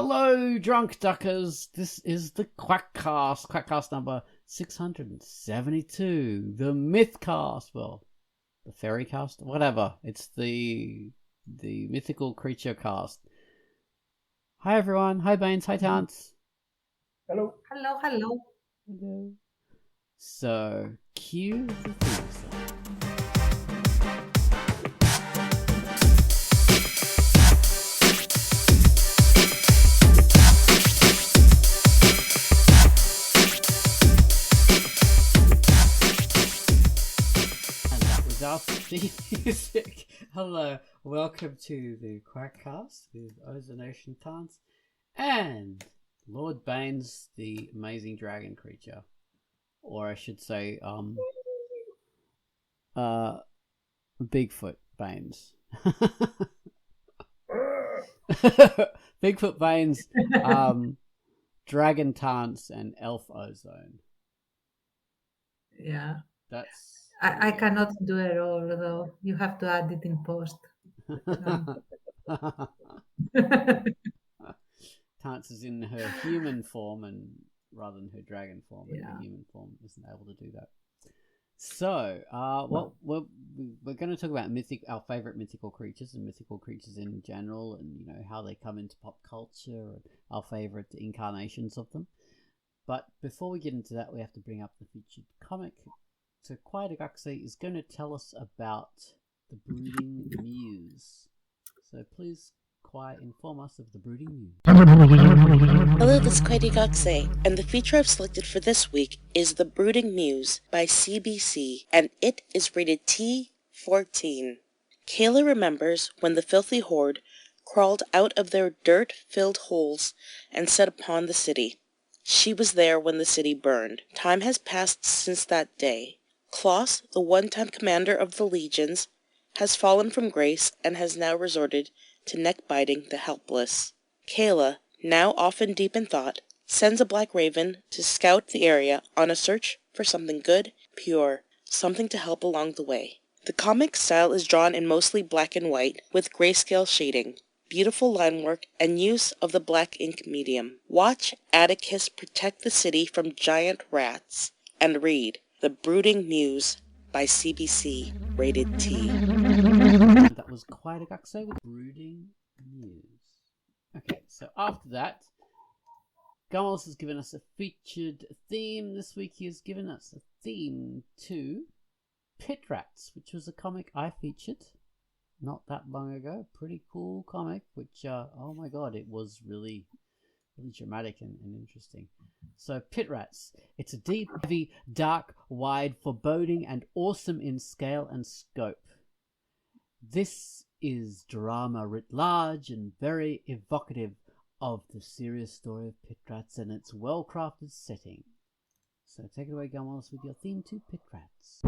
Hello, drunk duckers. This is the Quackcast number 672, the Mythcast. Well, the fairy cast, whatever. It's the mythical creature cast. Hi everyone. Hi Baines. Hi Tantz. Hello. Hello, hello. Hello. So, cue the theme song. Our theme music. Hello, welcome to the Quackcast with Ozonation Tantz and Lord Baines, the amazing dragon creature, or I should say, Bigfoot Baines. Bigfoot Baines, Dragon Tantz, and Elf Ozone. Yeah. That's. I cannot do it all, though. You have to add it in post. Tantz is in her human form, and rather than her dragon form, in Yeah. her human form isn't able to do that. So, we're going to talk about our favorite mythical creatures and mythical creatures in general, and how they come into pop culture, and our favorite incarnations of them. But before we get into that, we have to bring up the featured comic. So Quackcast is going to tell us about the Brooding Muse. So please, Quai, inform us of the Brooding Muse. Hello, this is Quackcast, and the feature I've selected for this week is The Brooding Muse by CBC, and it is rated T14. Kayla remembers when the filthy horde crawled out of their dirt-filled holes and set upon the city. She was there when the city burned. Time has passed since that day. Klaus, the one-time commander of the legions, has fallen from grace and has now resorted to neck-biting the helpless. Kayla, now often deep in thought, sends a black raven to scout the area on a search for something good, pure, something to help along the way. The comic style is drawn in mostly black and white, with grayscale shading, beautiful line work, and use of the black ink medium. Watch Atticus protect the city from giant rats, and read The Brooding Muse by CBC, rated T. That was Quackcast with Brooding Muse. Okay, so after that, Gunwallace has given us a featured theme. This week he has given us a theme to Pitrats, which was a comic I featured not that long ago. Pretty cool comic, which, oh my god, it was really dramatic and interesting. So Pitrats, it's a deep, heavy, dark, wide, foreboding, and awesome in scale and scope. This is drama writ large and very evocative of the serious story of Pitrats and its well-crafted setting. So take it away, Gunwallace, with your theme to Pitrats.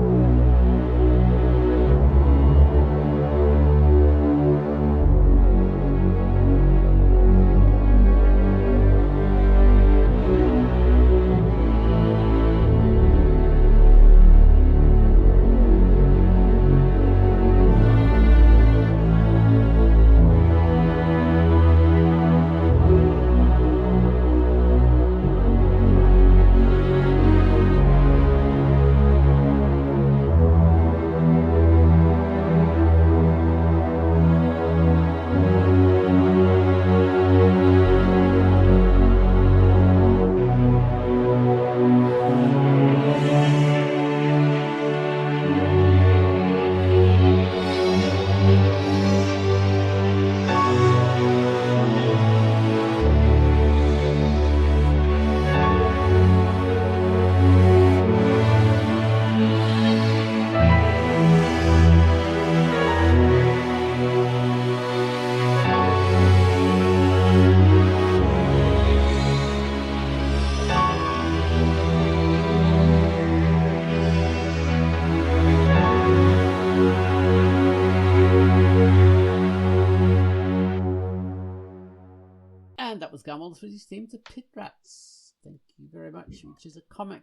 And that was Gunwallace with his theme to Pitrats. Thank you very much, which is a comic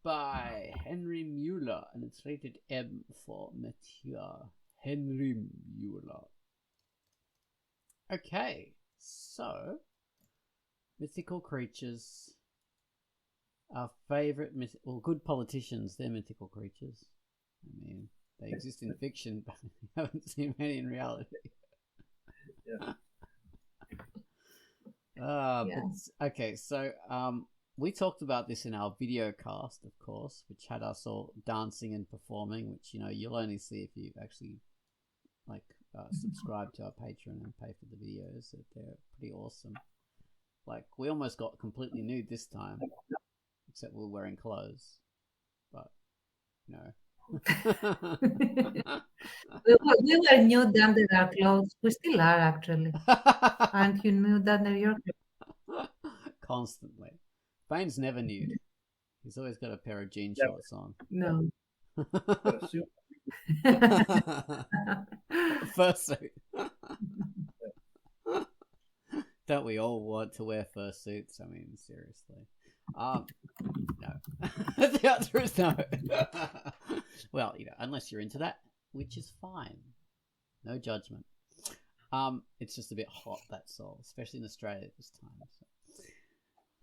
by Henry Mueller, and it's rated M for mature. Henry Mueller. Okay, So, mythical creatures. Our favourite good politicians, they're mythical creatures. I mean, they exist in fiction, but we haven't seen many in reality. Yeah. Okay, so we talked about this in our video cast, of course, which had us all dancing and performing, which, you'll only see if you actually subscribe to our Patreon and pay for the videos. They're pretty awesome. Like, we almost got completely nude this time, except we were wearing clothes. But, We were nude under our clothes. We still are, actually. Aren't you nude under your clothes? Constantly. Bane's never nude. He's always got a pair of jean shorts on. No. Got a suit. Fursuit. Don't we all want to wear fursuits? I mean, seriously. No. The answer is no. Well, unless you're into that, which is fine. No judgment. It's just a bit hot, that's all, especially in Australia at this time. So.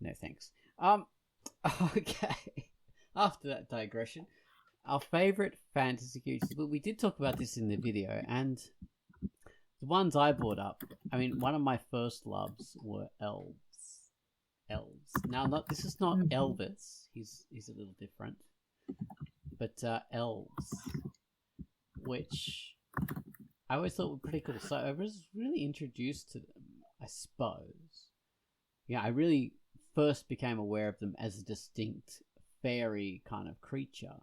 No thanks. Okay. After that digression, our favourite fantasy creatures. But we did talk about this in the video, and the ones I brought up. I mean, one of my first loves were elves. Now, this is not Elvis. He's a little different, but elves, which I always thought were pretty cool. So I was really introduced to them, I suppose. Yeah, I really first became aware of them as a distinct fairy kind of creature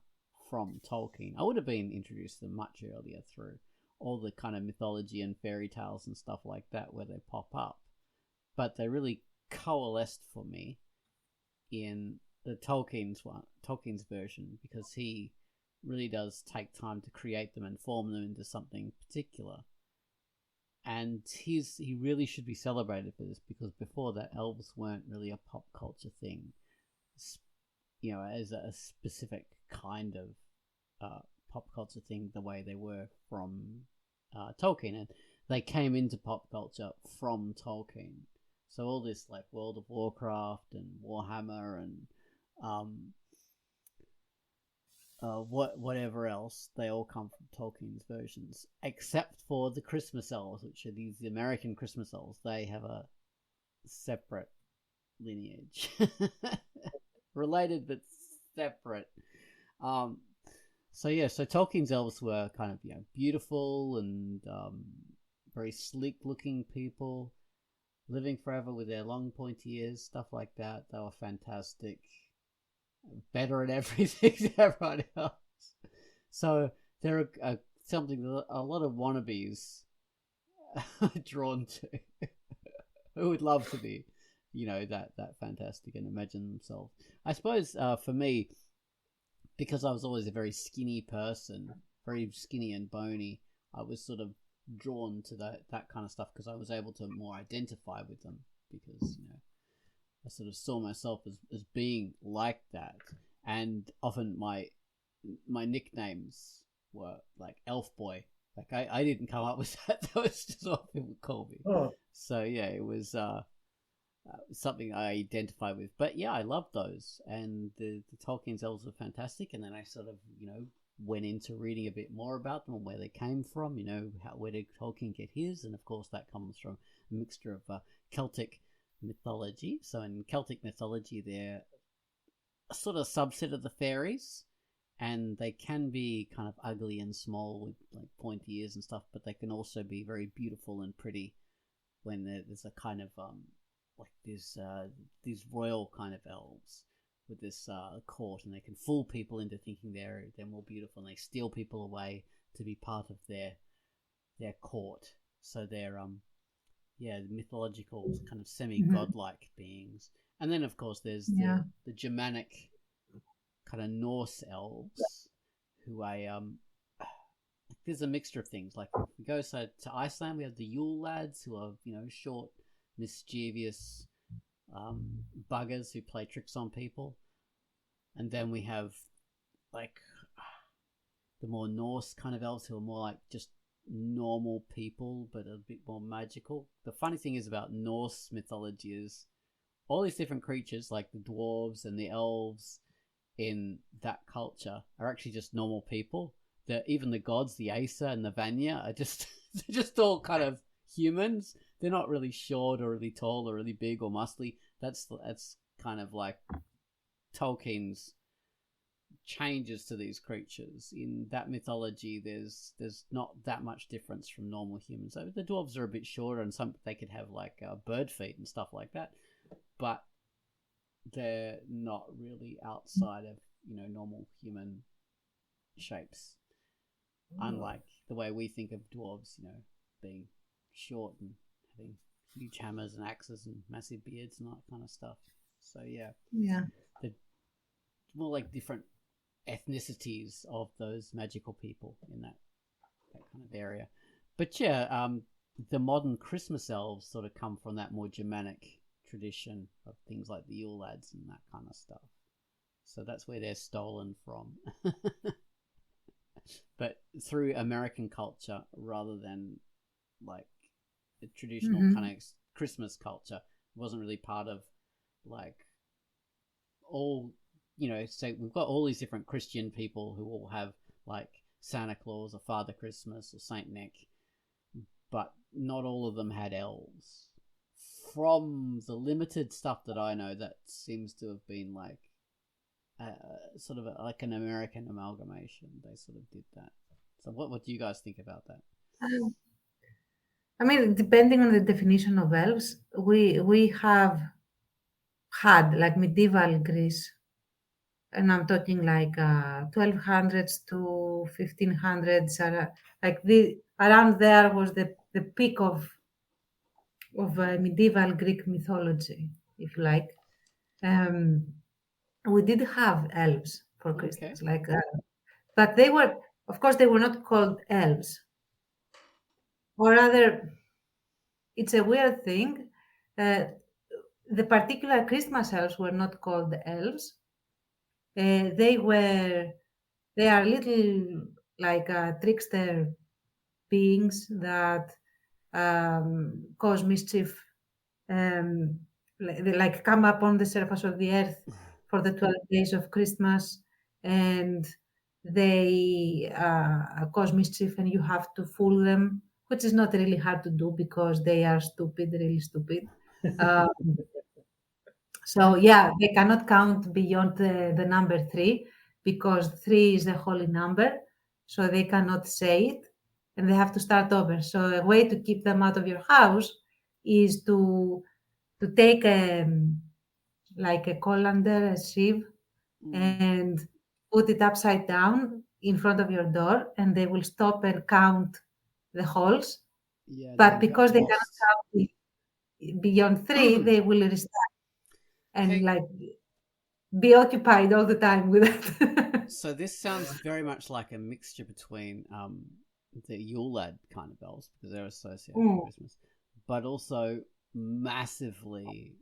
from Tolkien. I would have been introduced to them much earlier through all the kind of mythology and fairy tales and stuff like that where they pop up. But they really coalesced for me in the Tolkien's version, because he really does take time to create them and form them into something particular. And he really should be celebrated for this, because before that, elves weren't really a pop culture thing, as a specific kind of pop culture thing, the way they were from Tolkien, and they came into pop culture from Tolkien. So all this like World of Warcraft and Warhammer and whatever else, they all come from Tolkien's versions, except for the Christmas elves, which are the American Christmas elves. They have a separate lineage, related but separate. So Tolkien's elves were kind of beautiful and very sleek looking people, living forever with their long pointy ears, stuff like that. They were fantastic, better at everything than everyone else. So they're something that a lot of wannabes are drawn to, who would love to be, that fantastic and imagine themselves. I suppose for me, because I was always a very skinny person, very skinny and bony, I was sort of drawn to that kind of stuff, because I was able to more identify with them, because I sort of saw myself as being like that. And often my nicknames were like Elf Boy. Like I didn't come up with that. That was just what people would call me. Oh. So yeah, it was something I identify with. But yeah, I loved those, and the Tolkien's elves were fantastic. And then I sort of went into reading a bit more about them and where they came from. Where did Tolkien get his? And of course that comes from a mixture of Celtic mythology. So in Celtic mythology, they're a sort of subset of the fairies, and they can be kind of ugly and small with like pointy ears and stuff, but they can also be very beautiful and pretty when there's a kind of like these royal kind of elves with this court, and they can fool people into thinking they're more beautiful, and they steal people away to be part of their court. So they're mythological kind of semi-godlike beings. And then of course there's the Germanic kind of Norse elves, who there's a mixture of things. Like if we go to Iceland, we have the Yule lads, who are short, mischievous buggers who play tricks on people. And then we have like the more Norse kind of elves, who are more like just normal people, but a bit more magical. The funny thing is about Norse mythology is all these different creatures, like the dwarves and the elves in that culture, are actually just normal people. Even the gods, the Aesir and the Vanya, are just they're just all kind of humans. They're not really short or really tall or really big or muscly. That's kind of like Tolkien's changes to these creatures. In that mythology, there's not that much difference from normal humans. So the dwarves are a bit shorter, and some they could have like bird feet and stuff like that, but they're not really outside of normal human shapes. Unlike the way we think of dwarves, being short and having huge hammers and axes and massive beards and that kind of stuff. So yeah, they're more like different ethnicities of those magical people in that kind of area. But yeah, the modern Christmas elves sort of come from that more Germanic tradition of things like the Yule lads and that kind of stuff. So that's where they're stolen from. But through American culture rather than like the traditional kind of Christmas culture. It wasn't really part of like all, so we've got all these different Christian people who all have like Santa Claus or Father Christmas or Saint Nick, but not all of them had elves. From the limited stuff that I know, that seems to have been like sort of like an American amalgamation. They sort of did that. So what do you guys think about that? I mean, depending on the definition of elves, we have had like medieval Greece, and I'm talking like 1200s to 1500s. Like around there was the peak of medieval Greek mythology, if you like. We did have elves for Christmas, but they were, of course, they were not called elves. Or rather, it's a weird thing. The particular Christmas elves were not called elves. They are little like trickster beings that cause mischief, like come up on the surface of the earth for the 12 days of Christmas, and they cause mischief, and you have to fool them, which is not really hard to do because they are stupid, really stupid. So yeah, they cannot count beyond the number 3 because 3 is a holy number, so they cannot say it, and they have to start over. So a way to keep them out of your house is to take like a colander, a sieve, and put it upside down in front of your door, and they will stop and count the holes. Yeah, but because they cannot count beyond 3, they will restart and like be occupied all the time with it. So this sounds very much like a mixture between the Yule lad kind of elves, because they're associated with Christmas, but also massively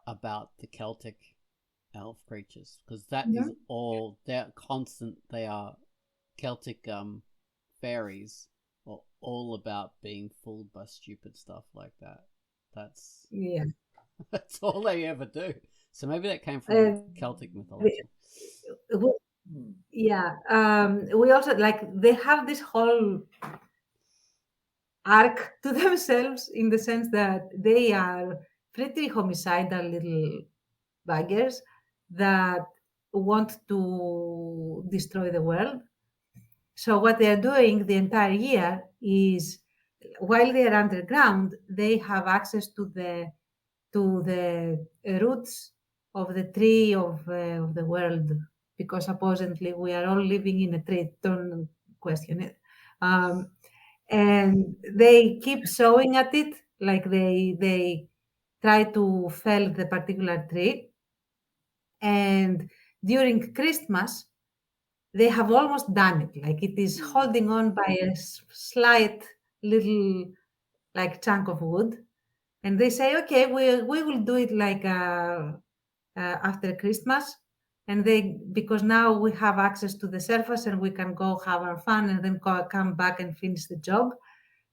about the Celtic elf creatures, because that is all they're constant. They are Celtic fairies, are all about being fooled by stupid stuff like that. That's all they ever do. So maybe that came from Celtic mythology. We also like they have this whole arc to themselves in the sense that they are pretty homicidal little buggers that want to destroy the world. So what they are doing the entire year is, while they are underground, they have access to the roots of the tree of the world, because supposedly we are all living in a tree. Don't question it. And they keep sewing at it, like they try to fell the particular tree. And during Christmas, they have almost done it. Like it is holding on by a slight little like chunk of wood. And they say, okay, we will do it like after Christmas. and because now we have access to the surface and we can go have our fun and then come back and finish the job.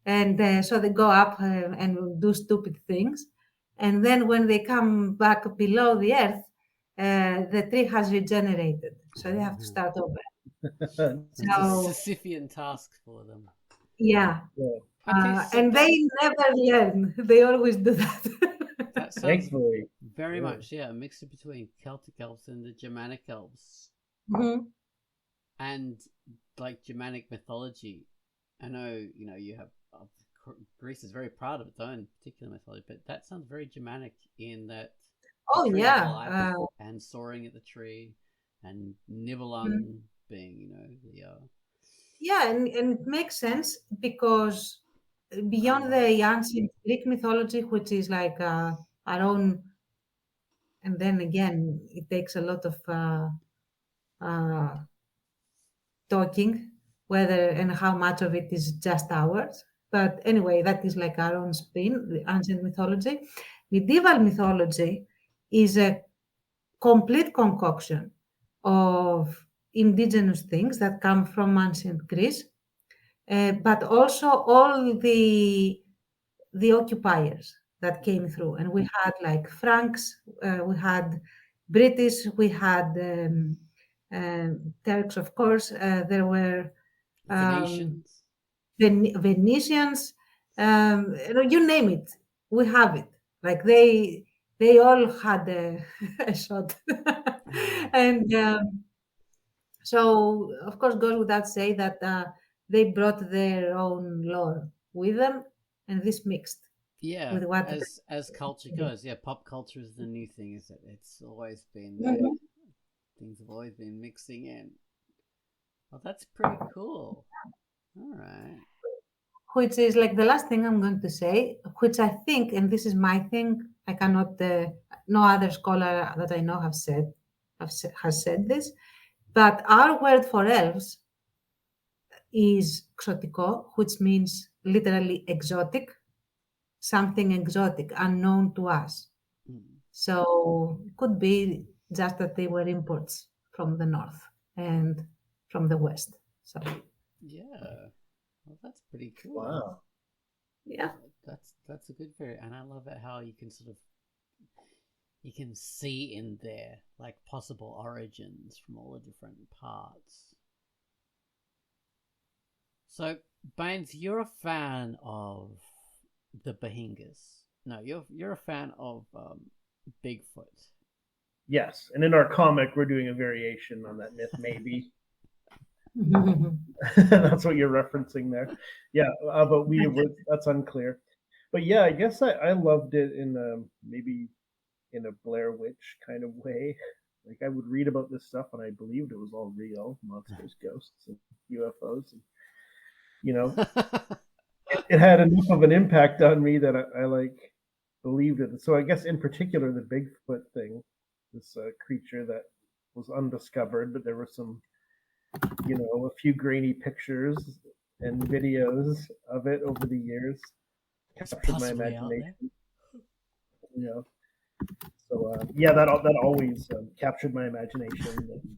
And so they go up and do stupid things. And then when they come back below the earth, the tree has regenerated. So they have to start over. It's a Sisyphean task for them. Yeah. Yeah. And they never learn. They always do that. That sounds Thankfully. very much, a mixture between Celtic elves and the Germanic elves. Mm-hmm. And like Germanic mythology. I know, you have Greece is very proud of its own particular mythology, but that sounds very Germanic in that. Oh yeah, and soaring at the tree, and Nibelung being, the. Yeah, and it makes sense because beyond the ancient Greek mythology, which is like our own, and then again, it takes a lot of talking, whether and how much of it is just ours. But anyway, that is like our own spin, the ancient mythology. Medieval mythology is a complete concoction of indigenous things that come from ancient Greece, but also all the occupiers that came through. And we had like Franks, we had British, we had Turks, of course. There were Venetians, Venetians, you name it, we have it. Like they all had a shot, and so of course goes without say that they brought their own lore with them, and this mixed. Yeah, with what as culture goes, pop culture is the new thing, is it? It's always been things have always been mixing in. Well, that's pretty cool. All right. Which is like the last thing I'm going to say, which I think, and this is my thing, I cannot, no other scholar that I know has said this, but our word for elves is xotiko, which means literally exotic, something exotic, unknown to us. So it could be just that they were imports from the north and from the west. So yeah, well, that's pretty cool. Wow. Yeah, that's a good theory, and I love it how you can you can see in there like possible origins from all the different parts. So, Baines, you're a fan of the Bahingas. No, you're a fan of Bigfoot. Yes, and in our comic, we're doing a variation on that myth, maybe. That's what you're referencing there. Yeah, but that's unclear. But yeah, I guess I loved it in maybe in a Blair Witch kind of way. Like I would read about this stuff and I believed it was all real, monsters, ghosts, and UFOs. And, it had enough of an impact on me that I like believed it. So I guess in particular the Bigfoot thing, this creature that was undiscovered, but there were some, a few grainy pictures and videos of it over the years. Captured my imagination. Yeah. So that always captured my imagination. And,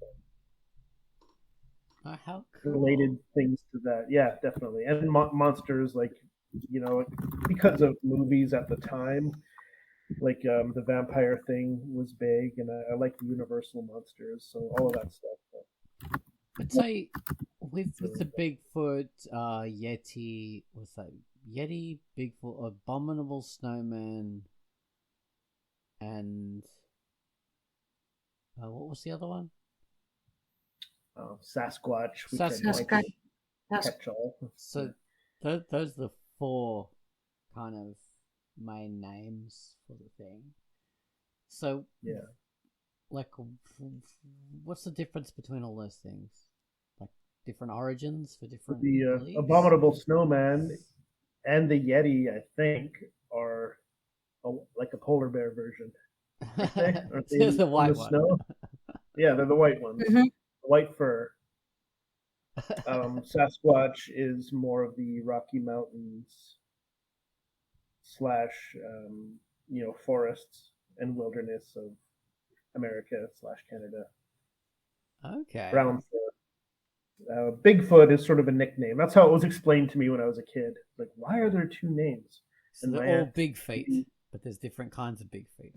how cool. Related things to that. Yeah, definitely. And monsters, like, because of movies at the time, like the vampire thing was big, and I like the Universal monsters, so all of that stuff. I'd say with the Bigfoot, Yeti, what's that? Yeti, Bigfoot, Abominable Snowman, and what was the other one? Sasquatch. Sasquatch. Catch-all. So those are the four kind of main names for the thing. So yeah, like, what's the difference between all those things? Like different origins for different. The Abominable Snowman and the Yeti, I think, are like a polar bear version. Aren't they the white one. Snow? Yeah, they're the white ones. Mm-hmm. White fur. Sasquatch is more of the Rocky Mountains / forests and wilderness of America / Canada. Okay. Brown fur. Bigfoot is sort of a nickname. That's how it was explained to me when I was a kid. Like, why are there two names? So And they're my all aunt- big feet, but there's different kinds of big feet.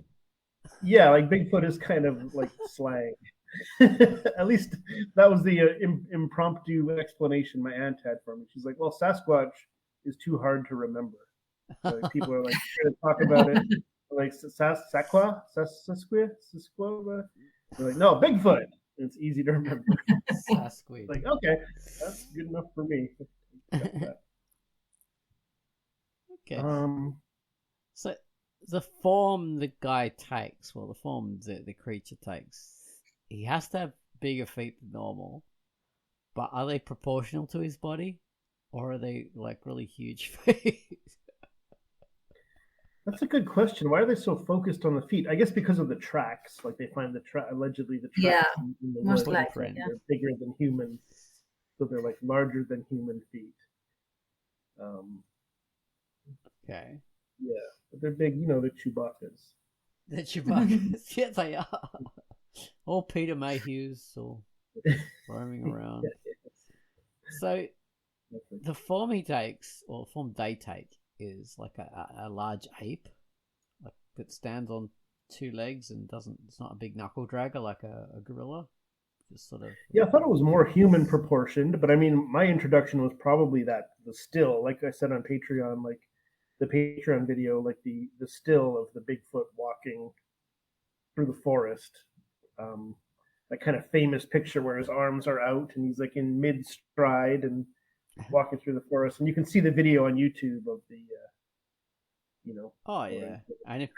Yeah, like Bigfoot is kind of like slang. At least that was the impromptu explanation my aunt had for me. She's like, "Well, Sasquatch is too hard to remember." So like, people are like trying to talk about it, like Sasqua. They're like, "No, Bigfoot." It's easy to remember. Sasquatch. Like, okay, that's good enough for me. Okay. So the form the guy takes, well, the form the creature takes, he has to have bigger feet than normal. But are they proportional to his body, or are they like really huge feet? That's a good question. Why are they so focused on the feet? I guess because of the tracks. Like they find allegedly the tracks in the most woods. likely. They're bigger than human, so they're like larger than human feet. Okay. Yeah, but they're big. You know, they're Chewbacca's. The Chewbacca's. Yeah, they are. All Peter Mayhews or roaming around. So the form he takes, or the form they take, is like a large ape, like that stands on two legs and it's not a big knuckle dragger like a gorilla. Just sort of. Yeah, I thought it was more human proportioned, but I mean, my introduction was probably the still, like I said on Patreon, like the Patreon video, like the still of the Bigfoot walking through the forest. That kind of famous picture where his arms are out and he's like in mid stride and walking through the forest, and you can see the video on YouTube of the, Oh yeah, and if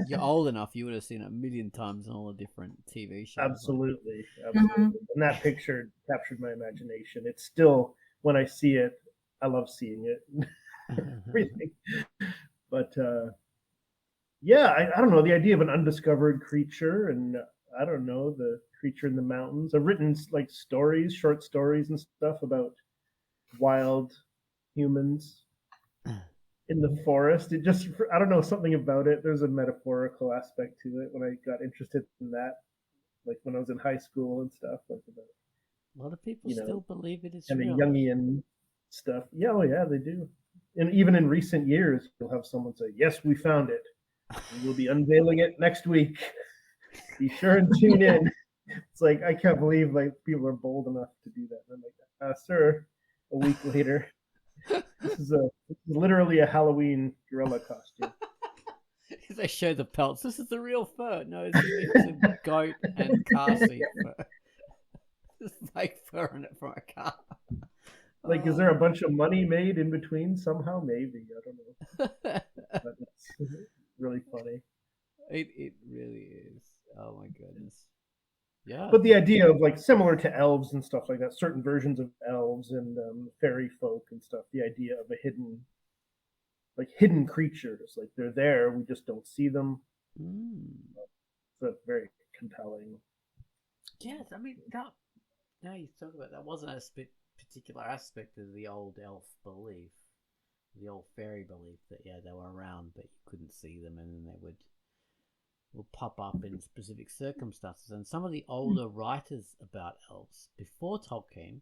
you're old enough, you would have seen it a million times on all the different TV shows. Absolutely. And that picture captured my imagination. It's still, when I see it, I love seeing it. Everything. But yeah, I don't know, the idea of an undiscovered creature, and I don't know, the creature in the mountains. I've written like short stories and stuff about wild humans in the forest. It just, I don't know, something about it. There's a metaphorical aspect to it when I got interested in that, like when I was in high school and stuff. Like about, a lot of people still believe it is and real. the Jungian stuff. Yeah, oh yeah, they do. And even in recent years, you'll have someone say, "Yes, we found it. We'll be unveiling it next week. Be sure and tune in." It's like, I can't believe like people are bold enough to do that. And I'm like, sir, a week later, this is literally a Halloween gorilla costume. They show the pelts. This is the real fur. No, it's a goat and car seat fur. There's fake fur in it from a car. Like, is there a bunch of money made in between somehow? Maybe, I don't know. But it's really funny. It really is. Oh my goodness. Yeah. But the idea of like similar to elves and stuff like that, certain versions of elves and fairy folk and stuff. The idea of a hidden creatures, like they're there, we just don't see them. So it's very compelling. Yes, I mean that. Now you talk about that, wasn't a particular aspect of the old elf belief, the old fairy belief that they were around but you couldn't see them, and then they would pop up in specific circumstances. And some of the older writers about elves before Tolkien,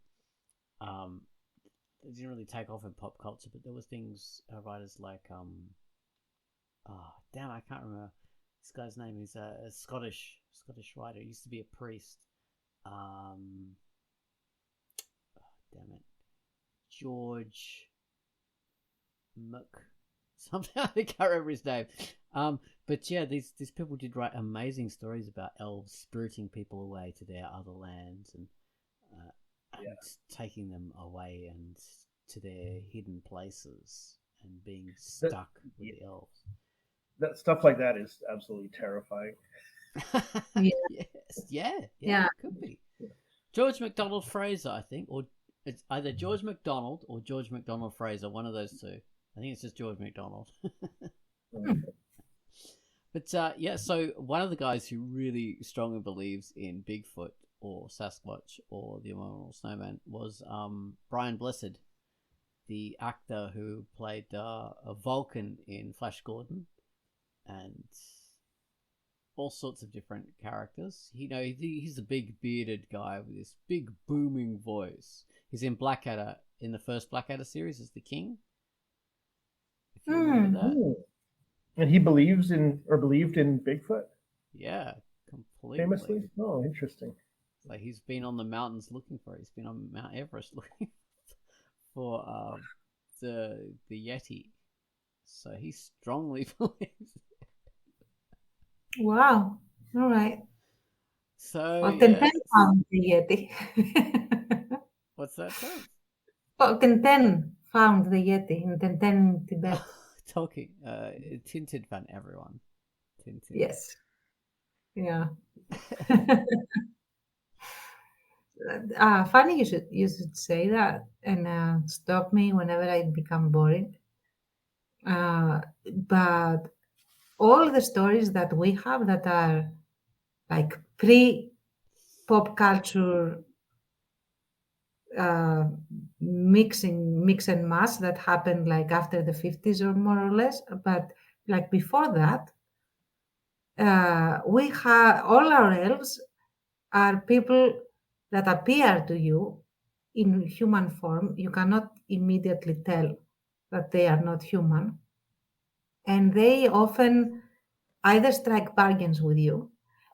it didn't really take off in pop culture, but there was things, writers like I can't remember this guy's name. He's a Scottish writer. He used to be a priest. George something. I can't remember his name. But yeah, these people did write amazing stories about elves spiriting people away to their other lands and taking them away and to their hidden places and being stuck with the elves. That stuff like that is absolutely terrifying. Yes, it could be. George MacDonald Fraser, I think, or it's either George MacDonald or George MacDonald Fraser, one of those two. I think it's just George MacDonald. But so one of the guys who really strongly believes in Bigfoot or Sasquatch or the Abominable Snowman was Brian Blessed, the actor who played a Vulcan in Flash Gordon, and all sorts of different characters. He's a big bearded guy with this big booming voice. He's in Blackadder, in the first Blackadder series as the king. If you remember that. Ooh. And he believed in Bigfoot? Yeah, completely. Famously? Oh, interesting. Like he's been on the mountains looking for it. He's been on Mount Everest looking for the Yeti. So he strongly believes it. Wow. All right. So Well, Tintin found the Yeti. What's that term? Oh, Tintin found the Yeti in Tintin, Tibet. Tolkien, Tintin found everyone. Tintin. Yes. Yeah. Funny you should say that and stop me whenever I become boring. But all the stories that we have that are like pre-pop culture mix and mass that happened like after the 50s or more or less, but like before that, we have all our elves are people that appear to you in human form. You cannot immediately tell that they are not human, and they often either strike bargains with you,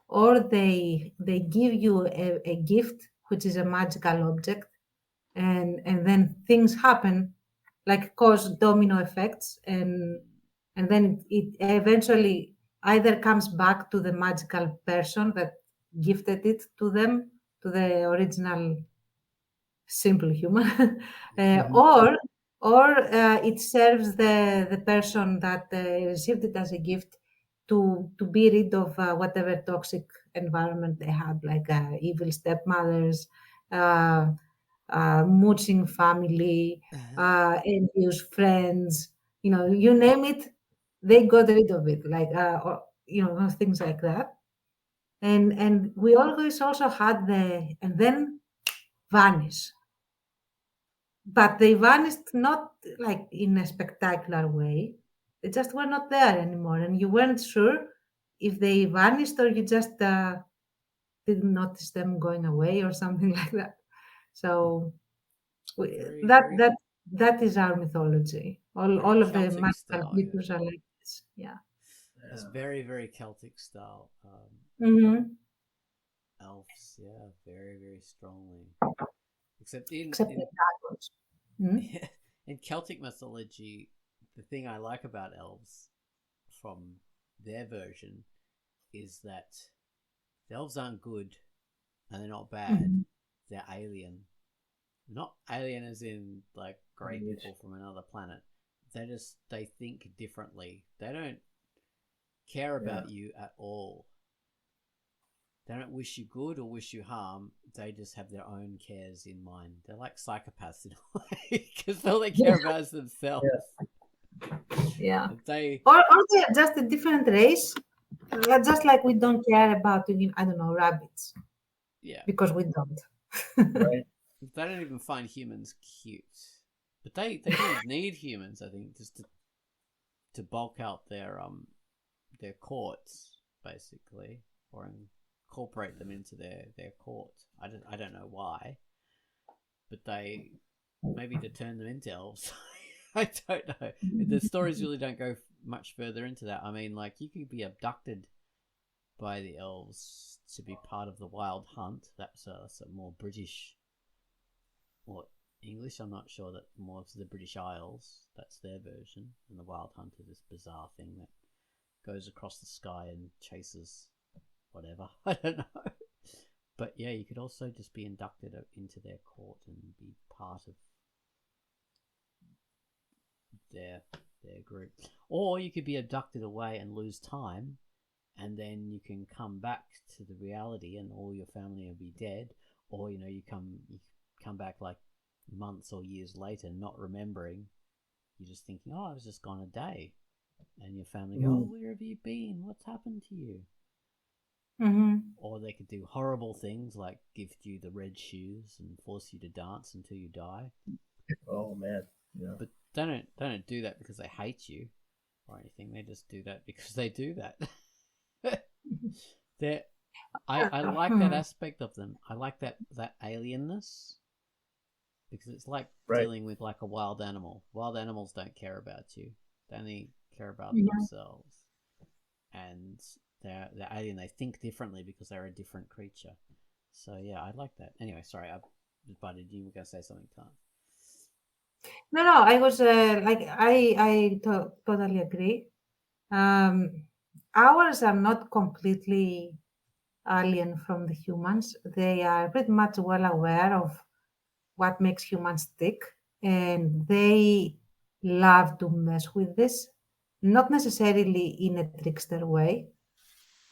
or they give you a gift which is a magical object, and then things happen, like cause domino effects, and then it eventually either comes back to the magical person that gifted it to them, to the original simple human, or it serves the person that received it as a gift to be rid of whatever toxic environment they had, like evil stepmothers, mooching family, envious friends, you name it, they got rid of it, like things like that. And we always also had and then vanish. But they vanished not like in a spectacular way. They just were not there anymore, and you weren't sure if they vanished or you just didn't notice them going away or something like that. So that is our mythology. All of the magical creatures are like this. Yeah. It's very, very Celtic style. Elves, yeah, very, very strongly. Except in dragons. In Celtic mythology, the thing I like about elves from their version is that the elves aren't good and they're not bad. They're alien. Not alien as in like great people from another planet. They think differently. They don't care about you at all. They don't wish you good or wish you harm. They just have their own cares in mind. They're like psychopaths in a way because all they care about is themselves. Yeah. Or they're just a different race. Just like we don't care about, I don't know, rabbits. Yeah. Because we don't. Right. They don't even find humans cute. But they do need humans, I think, just to bulk out their courts, basically, or incorporate them into their court. I don't know why, but they maybe to turn them into elves. I don't know. The stories really don't go much further into that. I mean, like, you could be abducted by the elves to be part of the wild hunt. That's a more British or English. I'm not sure. That more of the British Isles. That's their version. And the wild hunt is this bizarre thing that goes across the sky and chases whatever. I don't know. But yeah, you could also just be inducted into their court and be part of their group. Or you could be abducted away and lose time, and then you can come back to the reality and all your family will be dead. Or, you come back like months or years later not remembering. You're just thinking, oh, I was just gone a day. And your family go, oh, where have you been? What's happened to you? Or they could do horrible things like gift you the red shoes and force you to dance until you die. Oh man, yeah. But they don't do that because they hate you or anything. They just do that because they do that. I like that aspect of them. I like that alienness, because it's like dealing with like a wild animal. Wild animals don't care about you; they only care about themselves. And they're alien. They think differently because they're a different creature. So yeah, I like that. Anyway, sorry, I butted you. Were going to say something, Tantz? No, I was I totally agree. Ours are not completely alien from the humans. They are pretty much well aware of what makes humans tick, and they love to mess with this, not necessarily in a trickster way.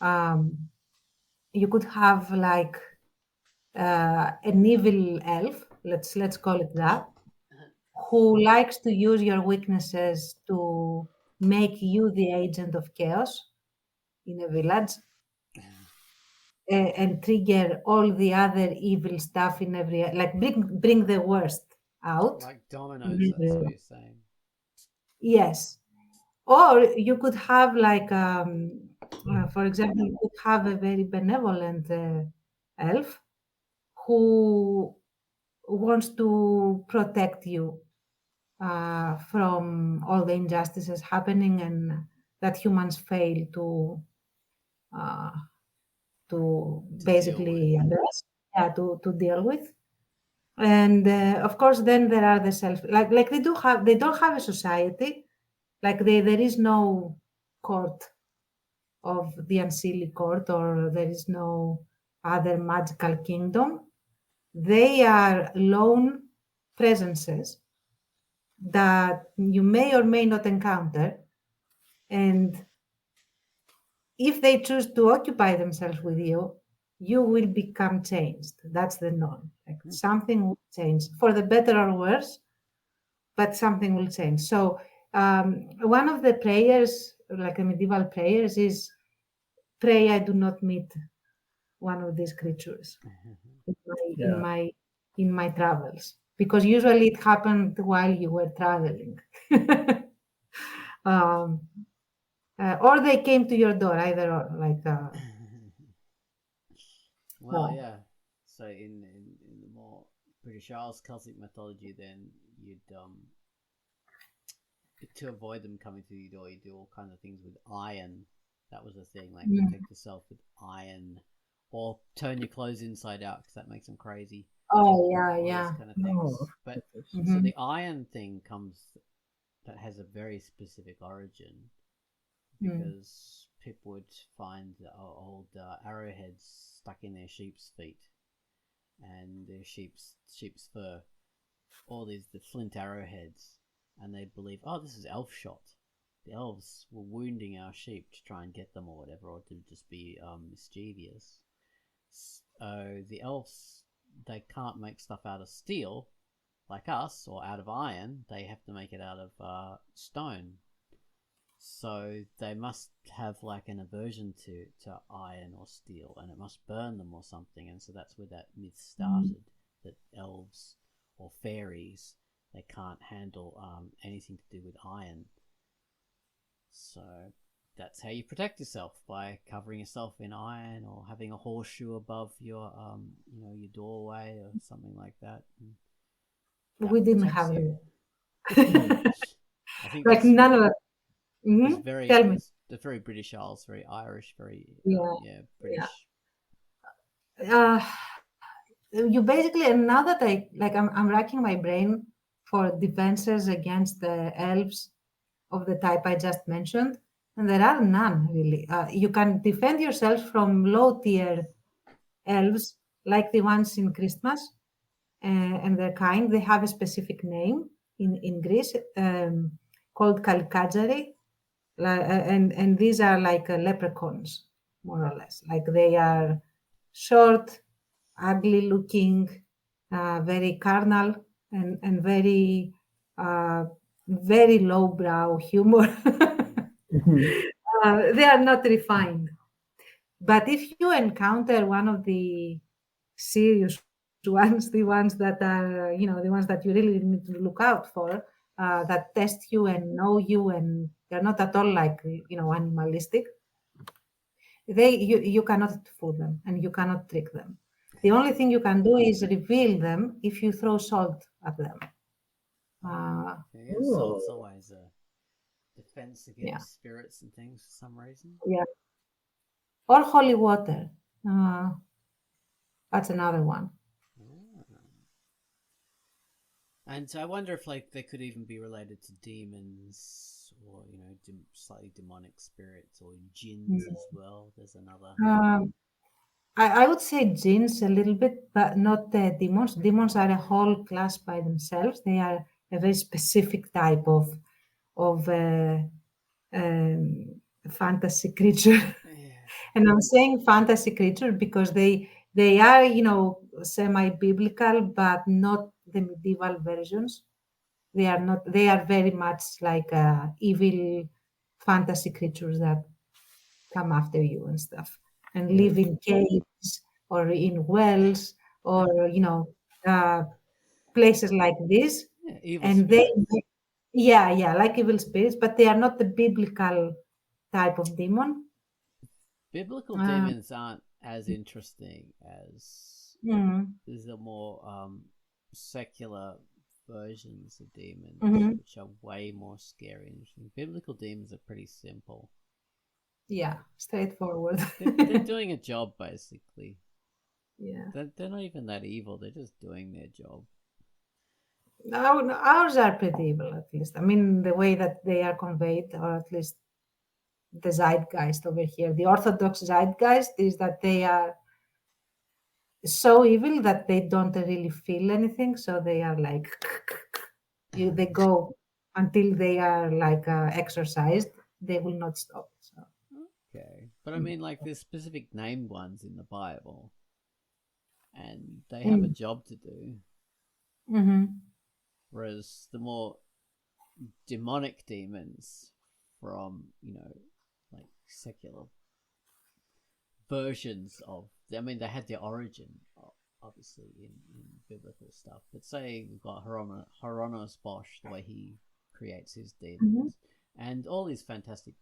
You could have like an evil elf, let's call it that, who likes to use your weaknesses to make you the agent of chaos in a village, and trigger all the other evil stuff in every, like bring the worst out. Like dominoes, that's what you're saying. Yes. Or you could have like, for example, you could have a very benevolent elf who wants to protect you from all the injustices happening and that humans fail to basically address, to deal with. And of course, then there are the self, like they don't have a society, like there is no court of the Unseelie court, or there is no other magical kingdom. They are lone presences that you may or may not encounter, and if they choose to occupy themselves with you, you will become changed. That's the norm. Like something will change for the better or worse, but something will change. So one of the prayers, like the medieval prayers, is pray I do not meet one of these creatures in my travels, because usually it happened while you were traveling. Or they came to your door, either or, like. Well, yeah. So in the more British Isles Celtic mythology, then you'd to avoid them coming to your door, you do all kinds of things with iron. That was a thing, like protect yourself with iron, or turn your clothes inside out because that makes them crazy. Oh yeah. Those kind of things. But so the iron thing that has a very specific origin, because people would find old arrowheads stuck in their sheep's feet and their sheep's fur, all the flint arrowheads, and they believe, oh, this is elf shot. The elves were wounding our sheep to try and get them or whatever, or to just be mischievous. So the elves, they can't make stuff out of steel like us, or out of iron. They have to make it out of stone. So they must have like an aversion to iron or steel, and it must burn them or something. And so that's where that myth started, that elves or fairies, they can't handle anything to do with iron. So that's how you protect yourself, by covering yourself in iron, or having a horseshoe above your your doorway or something like that. We didn't have it. I think like none of it. It's very, Tell me. It's very British Isles, very Irish, very British. You basically, and now that I'm racking my brain for defenses against the elves of the type I just mentioned, and there are none really. You can defend yourself from low tier elves like the ones in Christmas and their kind. They have a specific name in Greece called Kalkajari. And these are like leprechauns, more or less. Like they are short, ugly looking, very carnal, and very very lowbrow humor. They are not refined. But if you encounter one of the serious ones, the ones that are, the ones that you really need to look out for, that test you and know you, and they're not at all like, animalistic, you cannot fool them and you cannot trick them. The only thing you can do is reveal them if you throw salt at them. Salt's always a defense against spirits and things for some reason. Yeah. Or holy water. That's another one. And so I wonder if they could even be related to demons or slightly demonic spirits or jinns as well. There's another. I would say jinns a little bit, but not demons. Demons are a whole class by themselves. They are a very specific type of fantasy creature. And I'm saying fantasy creature because they are, semi-biblical, but not the medieval versions. They are not. They are very much like evil fantasy creatures that come after you and stuff, and live in caves or in wells or places like this. Evil and spirits. like evil spirits, but they are not the biblical type of demon. Biblical demons aren't as interesting as the more secular versions of demons, which are way more scary and interesting. Biblical demons are pretty simple. Yeah, straightforward. They're doing a job, basically. Yeah. They're not even that evil. They're just doing their job. No, ours are pretty evil, at least. I mean, the way that they are conveyed, or at least the zeitgeist over here. The Orthodox zeitgeist is that they are so evil that they don't really feel anything. So they are like, they go until they are like exorcised. They will not stop. So. Okay. But I mean, there's specific named ones in the Bible, and they have a job to do. Mm-hmm. Whereas the more demonic demons from, secular versions of, I mean, they had their origin, obviously, in biblical stuff. But say we've got Hieronymus Bosch, the way he creates his demons, and all these fantastic,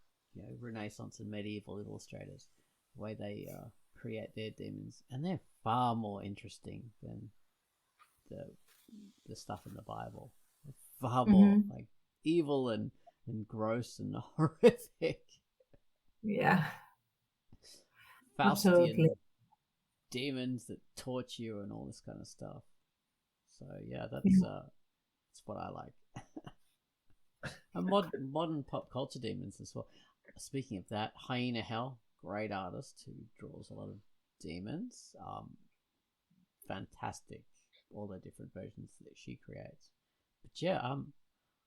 Renaissance and medieval illustrators, the way they create their demons, and they're far more interesting than the stuff in the Bible. They're far more evil and gross and horrific. Yeah. Faustian Absolutely. demons that torture you and all this kind of stuff. So yeah, that's what I like. And modern pop culture demons as well. Speaking of that, Hyena Hell, great artist who draws a lot of demons. Fantastic, all the different versions that she creates. But yeah,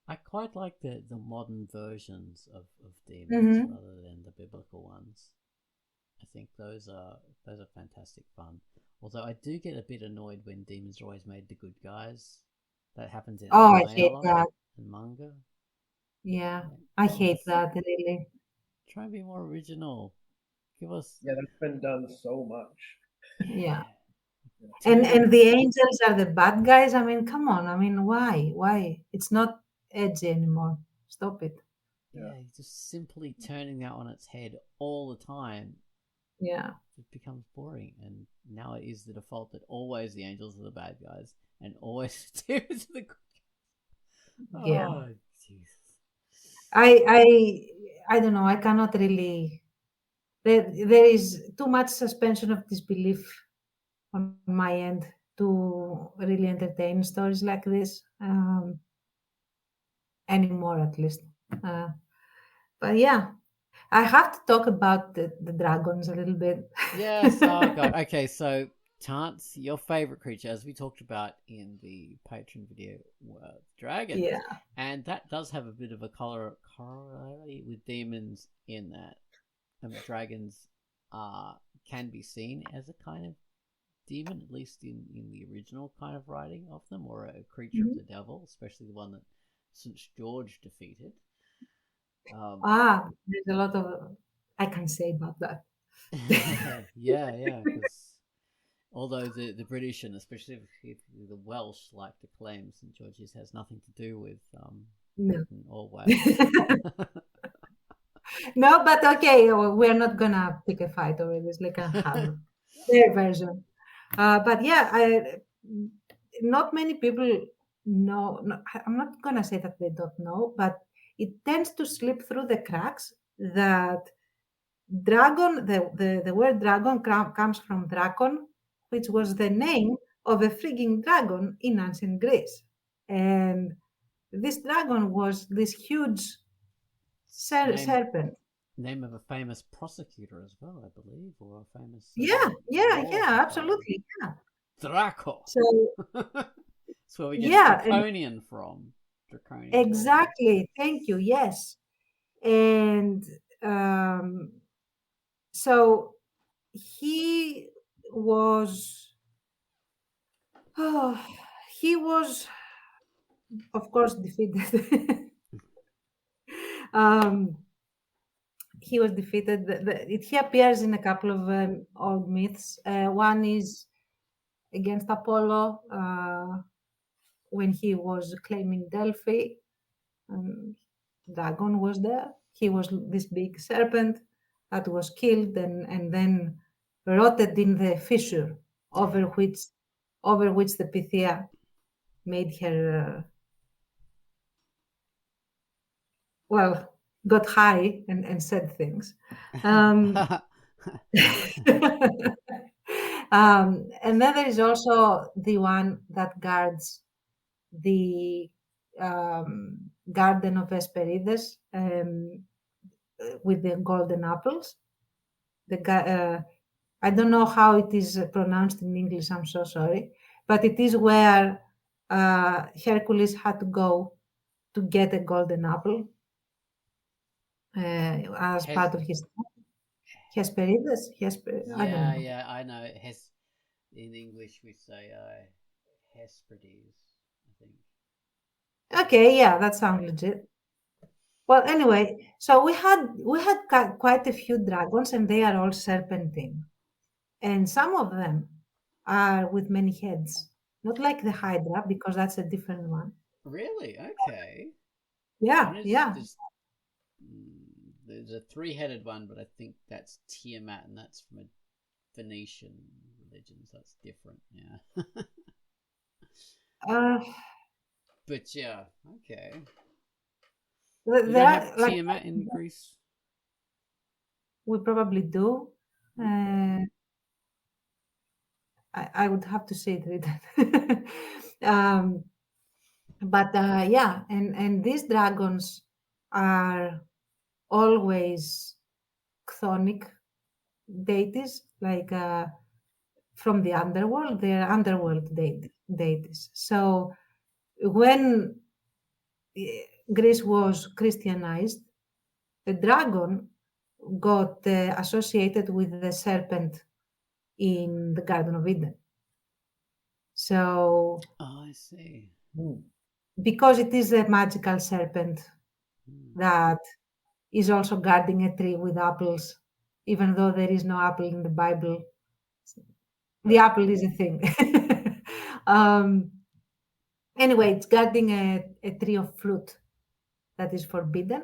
I quite like the modern versions of demons rather than the biblical ones. I think those are fantastic fun. Although I do get a bit annoyed when demons are always made the good guys. That happens in I hate that. and manga. Yeah, I hate that, really. Try and be more original. Give us. Yeah, that's been done so much. Yeah. And the angels are the bad guys. I mean, come on. I mean, why? Why? It's not edgy anymore. Stop it. Yeah, just simply turning that on its head all the time. Yeah. It becomes boring. And now it is the default that always the angels are the bad guys and always the demons are the good guys. Yeah. Oh, Jesus. I don't know. I cannot really. There is too much suspension of disbelief on my end to really entertain stories like this anymore, at least. But yeah, I have to talk about the dragons a little bit. Yes. Oh God. Okay. So Tantz, your favorite creature, as we talked about in the Patreon video, were dragons. Yeah. And that does have a bit of a corollary with demons in that dragons can be seen as a kind of demon, at least in the original kind of writing of them, or a creature of the devil, especially the one that St. George defeated. There's a lot of I can say about that. yeah, because although the British and especially the Welsh like to claim St. George's has nothing to do with No. Britain or Wales. No, but okay, we're not gonna pick a fight over this. Like, I have their version. But yeah, not many people know. No, I'm not gonna say that they don't know, but it tends to slip through the cracks that dragon, the word dragon comes from drakon, which was the name of a frigging dragon in ancient Greece. And this dragon was this huge serpent. Name of a famous prosecutor as well, I believe, or a famous Yeah, absolutely, yeah. Draco. So that's where we get draconian from. Draconian. Exactly. Thank you. Yes, and so he was. Oh, he was, of course, defeated. um, he was defeated. He appears in a couple of old myths. One is against Apollo when he was claiming Delphi. Dragon was there. He was this big serpent that was killed and then rotted in the fissure over which the Pythia made her got high and said things. And then there is also the one that guards the garden of Hesperides with the golden apples. I don't know how it is pronounced in English, I'm so sorry, but it is where Hercules had to go to get a golden apple as part of his Hesperides. Yeah, I know. In English we say Hesperides, I think. Okay, yeah, that sounds legit. Well, anyway, so we had quite a few dragons, and they are all serpentine, and some of them are with many heads, not like the Hydra because that's a different one. Really? Okay. Yeah. There's a three-headed one, but I think that's Tiamat, and that's from a Phoenician religion, so that's different. Yeah. But yeah, okay. We don't have Tiamat in Greece. We probably do. I would have to say it. But yeah, and these dragons are always chthonic deities, like from the underworld. They're underworld deities. So when Greece was Christianized, the dragon got associated with the serpent in the Garden of Eden. So, I see. Because it is a magical serpent that is also guarding a tree with apples, even though there is no apple in the Bible, the apple is a thing. Anyway, it's guarding a tree of fruit that is forbidden.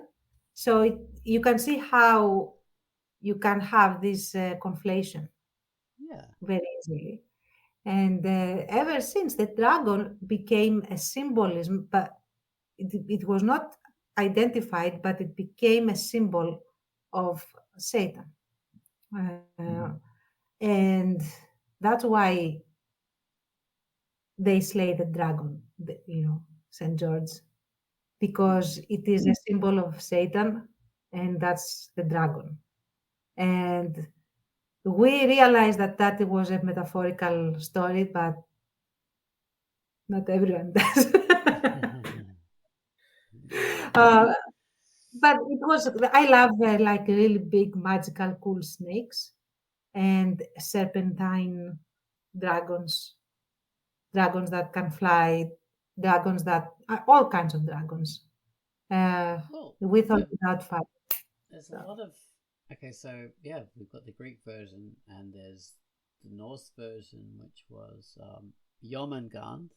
So you can see how you can have this conflation very easily. And ever since, the dragon became a symbolism, but it was not identified, but it became a symbol of Satan. And that's why they slay the dragon, St. George, because it is a symbol of Satan, and that's the dragon. And we realized that it was a metaphorical story, but not everyone does. But it was, I love like really big, magical, cool snakes and serpentine dragons that can fly, dragons that are all kinds of dragons, with or without fire. There's a lot of, okay, so yeah, we've got the Greek version, and there's the Norse version, which was Jormungand.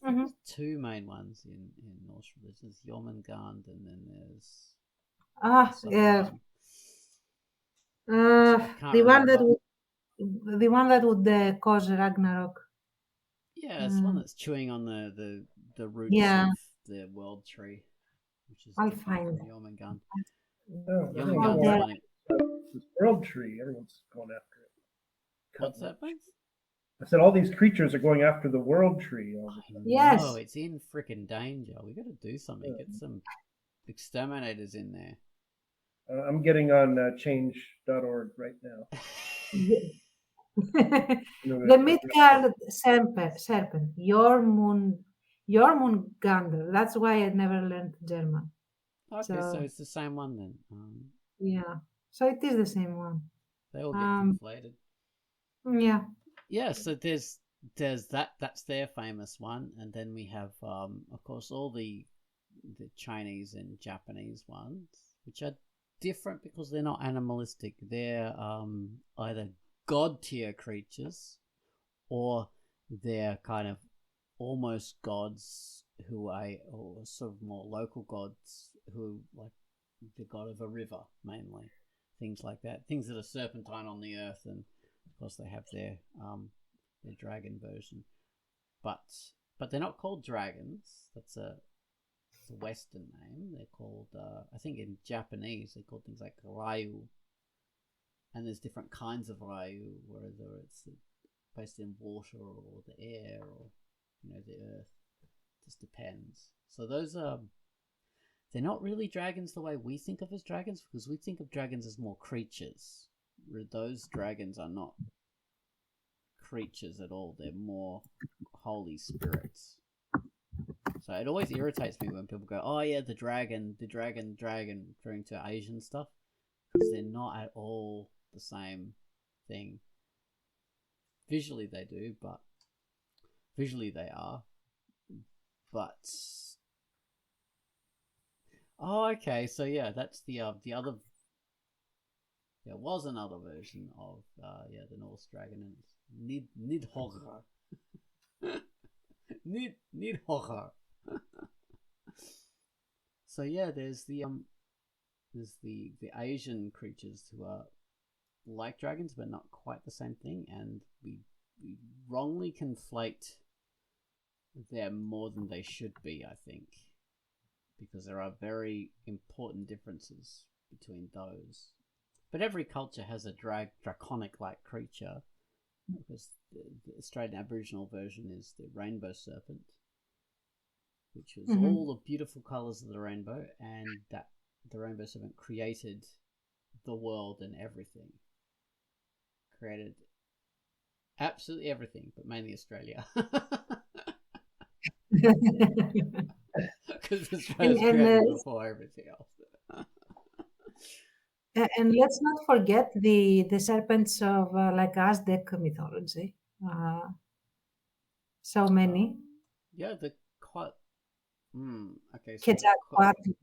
There's two main ones in Norse religions, Jormungand, and then there's Yeah. Can't The one that remember. would cause Ragnarok. Yeah, it's the one that's chewing on the roots Yeah. of the world tree, which is I'll different find from Jormungand. Oh, Jormungand's there. funny. this world tree. Everyone's going after it. What's that, Bates? I said all these creatures are going after the world tree. All the time. Yes. No, it's in freaking danger. We got to do something. Get some exterminators in there. I'm getting on change.org right now. The Midgard serpent, Jormungandr. That's why I never learned German. Okay, so it's the same one then. Yeah, so it is the same one. They all get conflated. Yeah. Yeah, so there's that. That's their famous one, and then we have, of course, all the Chinese and Japanese ones, which are different because they're not animalistic. They're either god tier creatures, or they're kind of almost gods who are, or sort of more local gods who, like the god of a river, mainly things like that. Things that are serpentine on the earth, and of course they have their dragon version, but they're not called dragons. That's a Western name. They're called, I think in Japanese, they're called things like ryu. And there's different kinds of ryu, whether it's based in water or the air or, the earth. It just depends. So those are, they're not really dragons the way we think of as dragons, because we think of dragons as more creatures. Those dragons are not creatures at all. They're more holy spirits. So it always irritates me when people go, oh yeah, the dragon, referring to Asian stuff, because they're not at all the same thing. Visually they are, but okay, so yeah, that's the other. There was another version of the Norse dragon, and it's Nidhogger. Nidhogger. So yeah, there's the Asian creatures who are like dragons but not quite the same thing, and we wrongly conflate them more than they should be, I think, because there are very important differences between those. But every culture has a draconic like creature, because the Australian Aboriginal version is the rainbow serpent, which was all the beautiful colours of the rainbow, and that the rainbow serpent created the world and everything. Created absolutely everything, but mainly Australia. Because Australia's created before everything else. And let's not forget the serpents of like Aztec mythology. So many. Yeah, the quite. Okay. So Quetzalcoatl.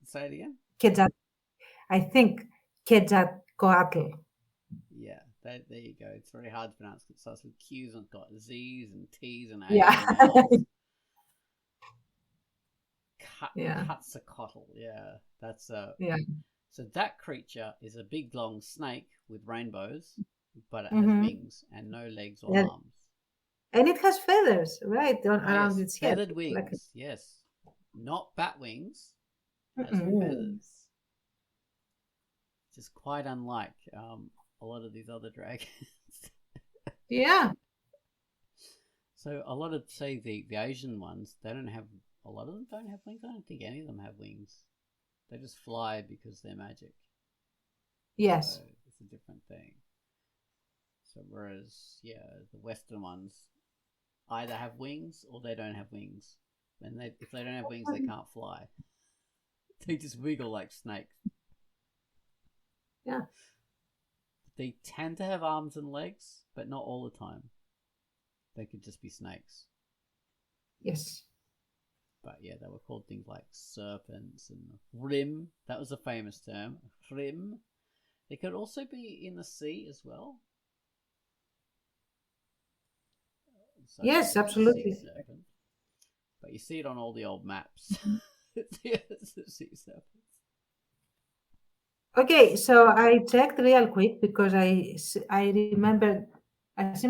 say it again. I think Quetzalcoatl. Yeah, there you go. It's very hard to pronounce. It starts with Q's and got Z's and T's and A's. Yeah. And Quetzalcoatl. Yeah, that's yeah. So that creature is a big long snake with rainbows, but it has wings and no legs or arms. And it has feathers, right, around its head. Feathered wings, yes. Not bat wings, has feathers. Which is quite unlike a lot of these other dragons. Yeah. So a lot of, say, the Asian ones, they don't have, a lot of them don't have wings. I don't think any of them have wings. They just fly because they're magic. Yes. So it's a different thing. So whereas, the Western ones either have wings or they don't have wings. And if they don't have wings, they can't fly. They just wiggle like snakes. Yeah. They tend to have arms and legs, but not all the time. They could just be snakes. Yes. But yeah, they were called things like serpents and rim. That was a famous term. Rim. They could also be in the sea as well. So yes, absolutely. But you see it on all the old maps. It's the sea serpents. Okay, so I checked real quick because I seem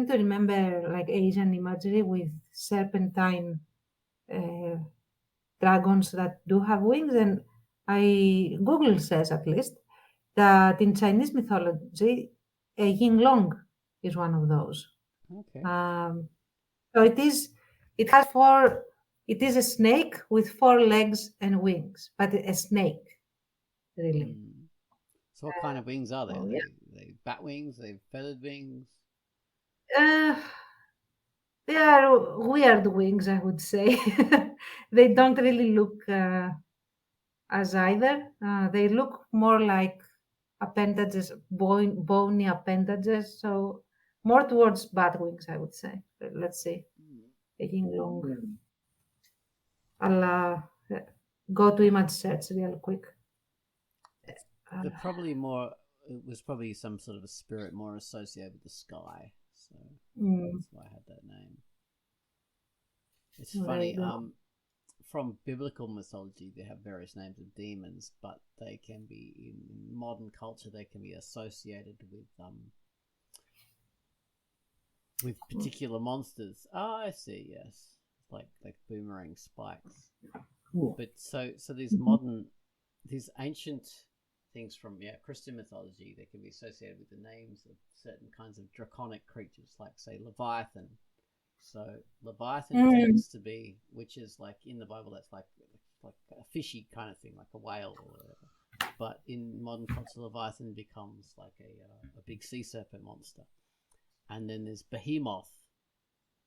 to remember like Asian imagery with serpentine uh, dragons that do have wings, and Google says at least that in Chinese mythology, a yin long is one of those. Okay. So it has four. It is a snake with 4 legs and wings, but a snake, really. So what kind of wings are they? Oh, They bat wings? They feathered wings? Uh, they are weird wings, I would say. They don't really look as either. They look more like appendages, bony appendages. So more towards bat wings, I would say. Let's see. Taking long. I'll go to image search real quick. They're probably more. It was probably some sort of a spirit more associated with the sky, so that's why I had that name. It's funny. From biblical mythology, they have various names of demons, but they can be in modern culture. They can be associated with particular monsters. Oh, I see. Yes, like boomerang spikes. Cool. But so these ancient things from Christian mythology, they can be associated with the names of certain kinds of draconic creatures, like say Leviathan. So Leviathan tends to be, which is like in the Bible, that's like a fishy kind of thing, like a whale or whatever. But in modern culture, Leviathan becomes like a big sea serpent monster. And then there's Behemoth,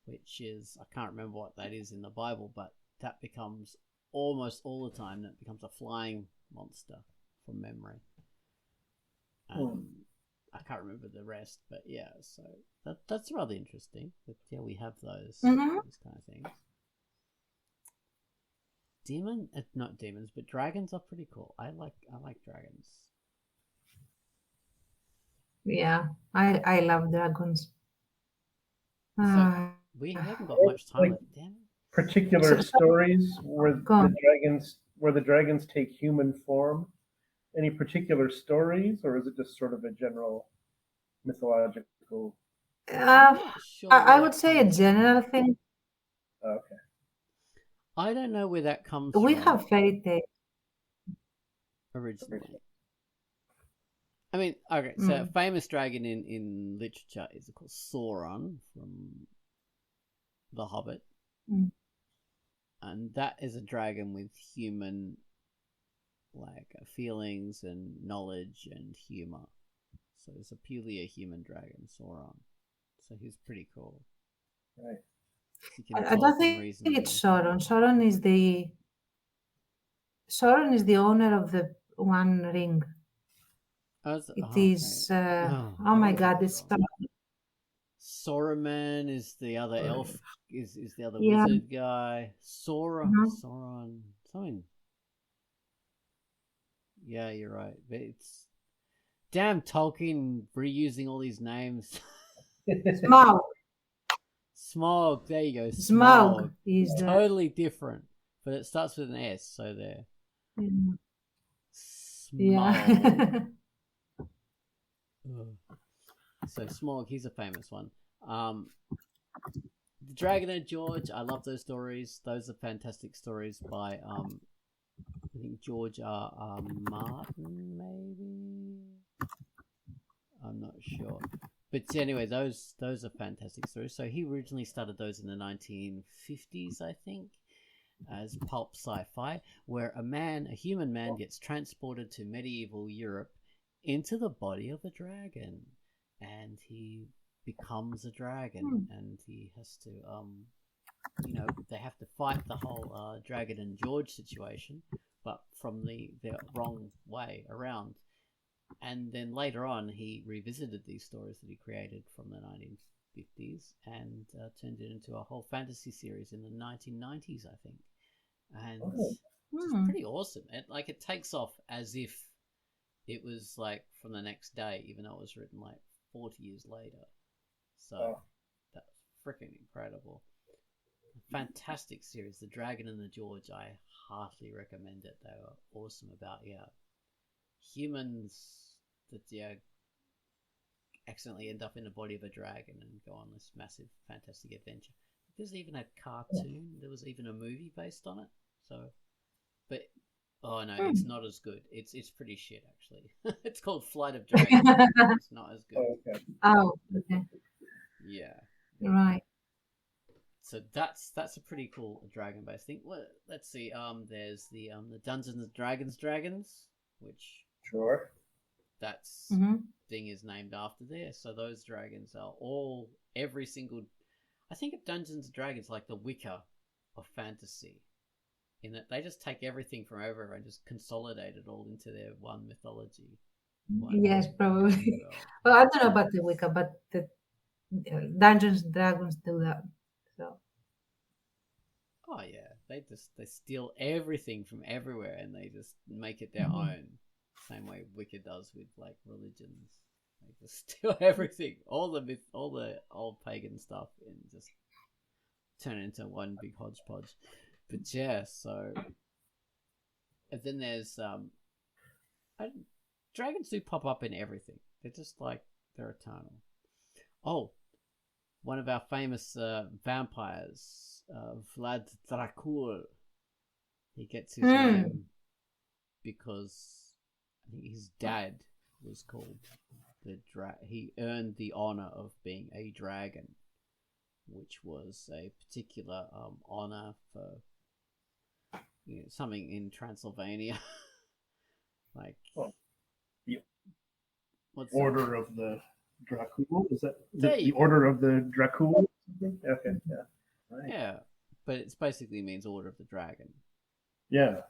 which is, I can't remember what that is in the Bible, but that becomes almost all the time, that becomes a flying monster from memory. I can't remember the rest, but yeah, so that's rather interesting. But yeah, we have those kind of things. Not demons, but dragons are pretty cool. I like dragons. Yeah, I love dragons. So we haven't got much time left. Damn it. Particular stories where the dragons take human form. Any particular stories, or is it just sort of a general mythological? I would say a general thing. Okay. I don't know where that comes We from. have fairy tales Originally. I mean, okay, so a famous dragon in literature is, of course, Sauron from The Hobbit. And that is a dragon with human feelings and knowledge and humor. So it's purely a human dragon, Sauron. So he's pretty cool. Right. I don't think it's Sauron. Sauron is the owner of the One Ring. It is. Oh my God! It's Saruman is the other elf. Is the other wizard guy? Sauron. Something. Yeah, you're right. But it's damn Tolkien reusing all these names. Smaug. There you go. Smaug is totally different, but it starts with an S. So there. Smaug. So Smaug, he's a famous one. The Dragon and George, I love those stories. Those are fantastic stories by I think George R. Martin, maybe. I'm not sure, but anyway, those are fantastic stories. So he originally started those in the 1950s, I think, as pulp sci-fi, where a human man, gets transported to medieval Europe into the body of a dragon, and he becomes a dragon, and he has to, they have to fight the whole Dragon and George situation, but from the wrong way around. And then later on, he revisited these stories that he created from the 1950s and turned it into a whole fantasy series in the 1990s, I think. And it's pretty awesome. It takes off as if it was like from the next day, even though it was written like 40 years later. So that's freaking incredible. Fantastic series, The Dragon and the George. I heartily recommend it. They were awesome about humans that accidentally end up in the body of a dragon and go on this massive, fantastic adventure. There's even a cartoon. There was even a movie based on it. So, but oh no, it's not as good. It's pretty shit actually. It's called Flight of Dragons. It's not as good. Oh, okay. Yeah. Right. So that's a pretty cool dragon-based thing. Well, let's see. There's the Dungeons and Dragons, which that's thing is named after there. So those dragons are every single. I think of Dungeons and Dragons like the Wicca of fantasy, in that they just take everything from everywhere and just consolidate it all into their one mythology. Yes, probably. Well, I don't know about the Wicca, but the Dungeons and Dragons do that. So. Oh yeah, they steal everything from everywhere and they just make it their own. Same way Wicca does with like religions. They just steal everything, all the old pagan stuff, and just turn it into one big hodgepodge. But yeah, so and then there's dragons do pop up in everything. They're just like they're eternal. Oh, one of our famous vampires, Vlad Dracul. He gets his name because I think his dad was called he earned the honor of being a dragon, which was a particular honor for something in Transylvania. Like what's Order of the Dracul? Is that the Order of the Dracul? Okay, yeah. Right. Yeah, but it basically means Order of the Dragon. Yeah.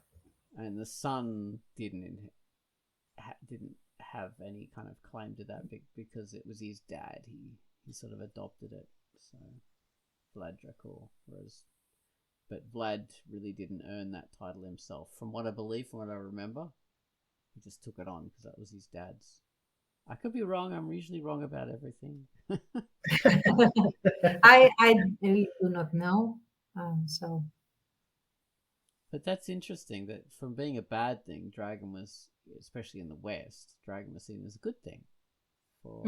And the son didn't have any kind of claim to that because it was his dad. He sort of adopted it. So Vlad Dracul, but Vlad really didn't earn that title himself. From what I remember, he just took it on because that was his dad's. I could be wrong. I'm usually wrong about everything. I really do not know. So. But that's interesting that from being a bad thing, dragon was, especially in the West, dragon was seen as a good thing for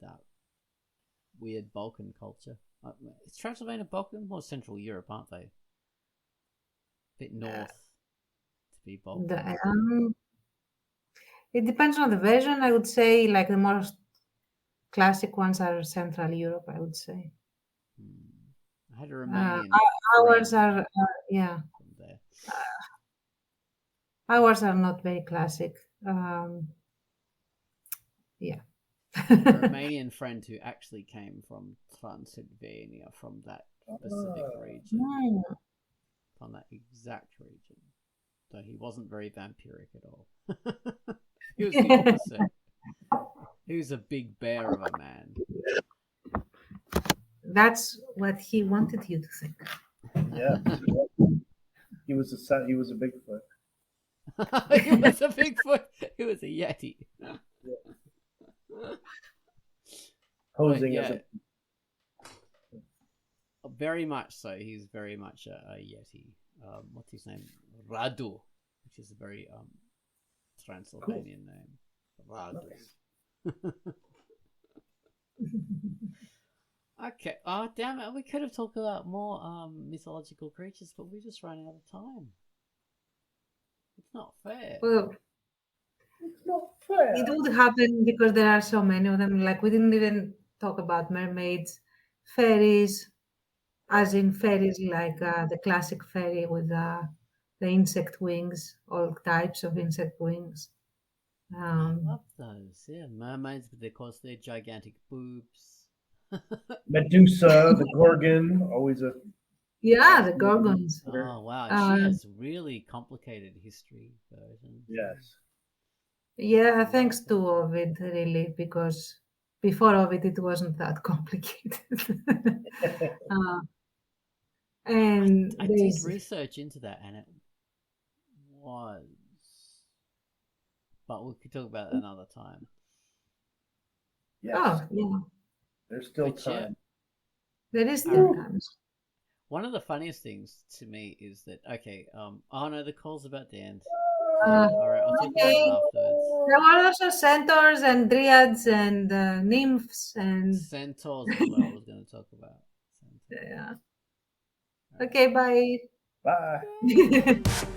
that weird Balkan culture. Is Transylvania Balkan? More Central Europe, aren't they? A bit north to be Balkan. It depends on the version. I would say like the most classic ones are Central Europe, I would say. I had a Romanian ours are yeah. Ours are not very classic. Yeah. A Romanian friend who actually came from Transylvania, from that specific region, from that exact region. So he wasn't very vampiric at all. He was the opposite. He was a big bear of a man. That's what he wanted you to think. Yeah. He was a Bigfoot. He was a Bigfoot. He was a Yeti. Posing as a... Very much so. He's very much a Yeti. What's his name? Radu, which is a very Transylvanian name. Radu. Nice. Okay. Oh, damn it. We could have talked about more mythological creatures, but we're just running out of time. It's not fair. Well, it's not fair. It would happen because there are so many of them. Like, we didn't even talk about mermaids, fairies, as in fairies like the classic fairy with the insect wings, all types of insect wings. I love those. Yeah, mermaids, because they're gigantic boobs. Medusa, the Gorgon, always a... Yeah, the Gorgons. Oh, wow. She has really complicated history versions. Yes. Yeah, thanks to Ovid, really, because before Ovid, it wasn't that complicated. And I did research into that, and it was... But we could talk about it another time. Yes. Oh, yeah. There's still time. There is still time. One of the funniest things to me is that, okay, oh no, the call's about to end. Alright, I'll talk about Okay. it afterwards. There were also centaurs and dryads and nymphs and Centaurs is what I was going to talk about. yeah. Okay, bye. Bye.